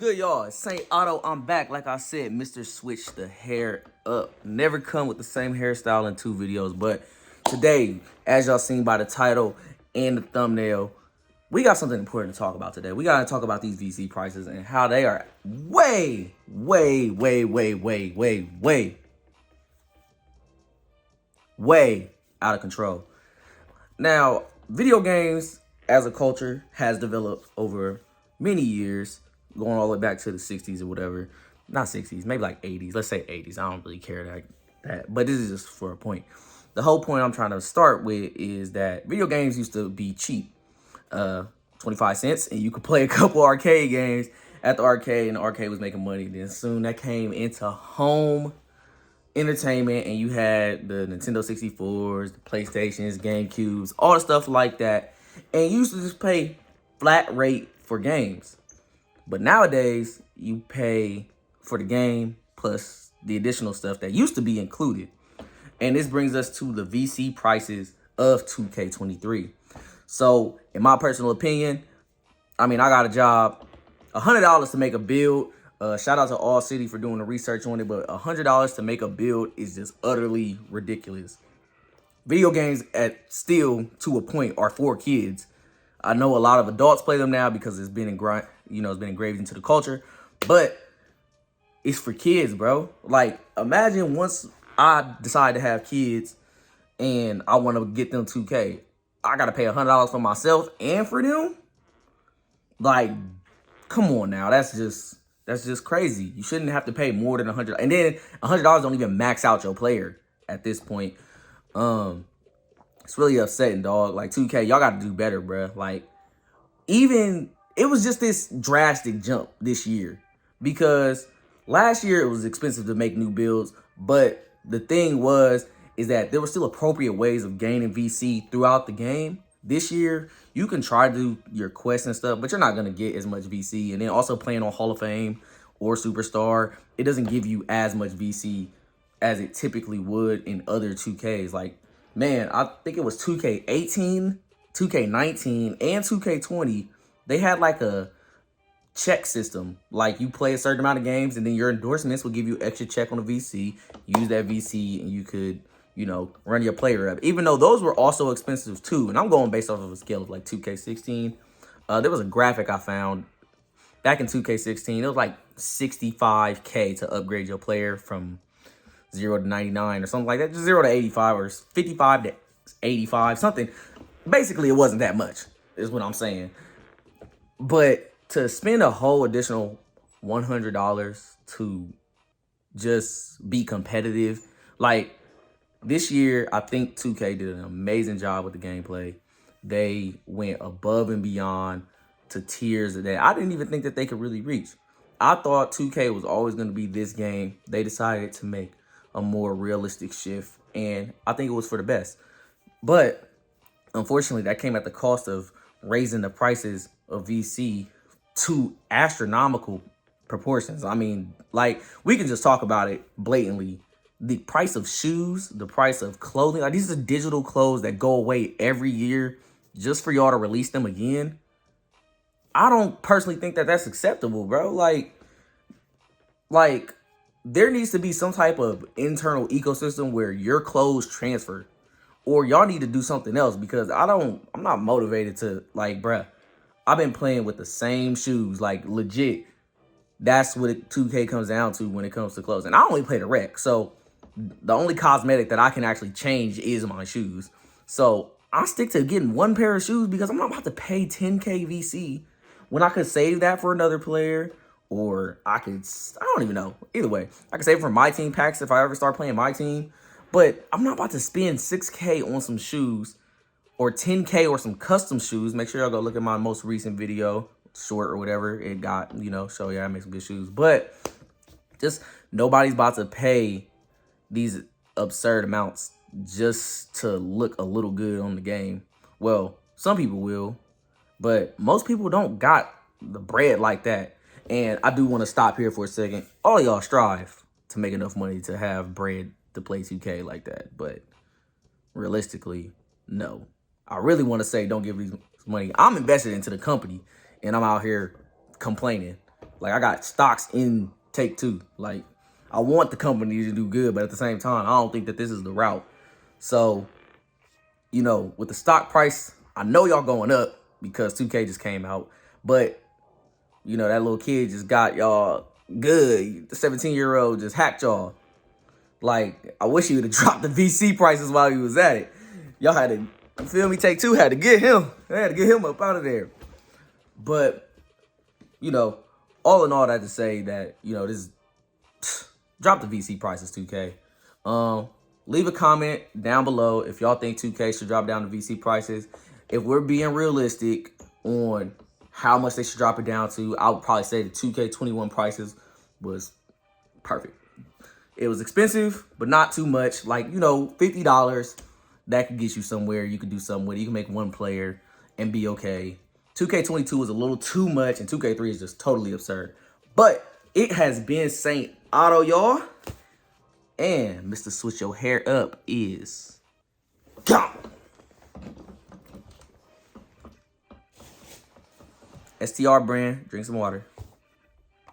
good, y'all? It's Saint Otto. I'm back. Like I said, Mr. Switch the hair up. Never come with the same hairstyle in 2 videos, but today, as y'all seen by the title and the thumbnail, we got something important to talk about today. We got to talk about these VC prices and how they are way out of control. Now, video games as a culture has developed over many years, going all the way back to the 60s or whatever. Not 60s, maybe like 80s. Let's say 80s. I don't really care that. But this is just for a point. The whole point I'm trying to start with is that video games used to be cheap. 25 cents, and you could play a couple arcade games at the arcade, and the arcade was making money. Then soon that came into home entertainment, and you had the Nintendo 64s, the PlayStations, GameCubes, all the stuff like that. And you used to just pay flat rate for games. But nowadays, you pay for the game plus the additional stuff that used to be included. And this brings us to the VC prices of 2K23. So, in my personal opinion, I mean, I got a job, $100 to make a build. Shout out to All City for doing the research on it, but $100 to make a build is just utterly ridiculous. Video games still to a point are for kids. I know a lot of adults play them now because it's been engraved into the culture, but it's for kids, bro. Like, imagine once I decide to have kids and I want to get them 2K, I gotta pay $100 for myself and for them. Like, come on now, that's just crazy. You shouldn't have to pay more than $100, and then $100 don't even max out your player at this point. It's really upsetting, dog. Like 2K, y'all got to do better, bruh. Like, even it was just this drastic jump this year because last year it was expensive to make new builds, but the thing is that there were still appropriate ways of gaining VC throughout the game. This year, you can try to do your quests and stuff, but you're not going to get as much VC. And then also playing on Hall of Fame or Superstar, it doesn't give you as much VC as it typically would in other 2Ks. Like, man, I think it was 2K18, 2K19, and 2K20. They had like a check system. Like, you play a certain amount of games, and then your endorsements will give you extra check on the VC. Use that VC, and you could, run your player up. Even though those were also expensive too. And I'm going based off of a scale of like 2K16. There was a graphic I found back in 2K16. It was like $65K to upgrade your player from 0 to 99 or something like that. Just 0 to 85 or 55 to 85, something. Basically, it wasn't that much, is what I'm saying. But to spend a whole additional $100 to just be competitive, like, this year, I think 2K did an amazing job with the gameplay. They went above and beyond to tiers that I didn't even think that they could really reach. I thought 2K was always going to be this game. They decided to make a more realistic shift, and I think it was for the best. But unfortunately, that came at the cost of raising the prices of VC to astronomical proportions. I mean, like, we can just talk about it blatantly. The price of shoes, the price of clothing, like, these are digital clothes that go away every year just for y'all to release them again. I don't personally think that that's acceptable, bro. Like there needs to be some type of internal ecosystem where your clothes transfer, or y'all need to do something else, because I'm not motivated to, like, bruh, I've been playing with the same shoes, like, legit. That's what 2K comes down to when it comes to clothes. And I only play the rec, so the only cosmetic that I can actually change is my shoes. So I stick to getting one pair of shoes because I'm not about to pay 10K VC when I could save that for another player, or I don't even know. Either way, I could save it for my team packs if I ever start playing my team. But I'm not about to spend 6K on some shoes or 10K or some custom shoes. Make sure y'all go look at my most recent video, short or whatever. It got, show you I make some good shoes. But just nobody's about to pay these absurd amounts just to look a little good on the game. Well, some people will, but most people don't got the bread like that. And I do want to stop here for a second. All of y'all strive to make enough money to have bread to play 2K like that, but realistically, no. I really want to say don't give these money. I'm invested into the company, and I'm out here complaining. Like, I got stocks in Take-Two. Like, I want the company to do good, but at the same time, I don't think that this is the route. So, you know, with the stock price, I know y'all going up because 2K just came out. But, you know, that little kid just got y'all good. The 17-year-old just hacked y'all. Like, I wish he would have dropped the VC prices while he was at it. Y'all had to, you feel me? Take-Two had to get him. They had to get him up out of there. But, you know, all in all, that to say that, you know, this drop the VC prices, 2K. Leave a comment down below if y'all think 2K should drop down the VC prices. If we're being realistic on how much they should drop it down to, I would probably say the 2K21 prices was perfect. It was expensive, but not too much. Like, you know, $50, that could get you somewhere. You could do something with it. You can make one player and be okay. 2K22 is a little too much, and 2K3 is just totally absurd. But it has been Saint Otto, y'all. And Mr. Switch Your Hair Up is gone. STR brand, drink some water.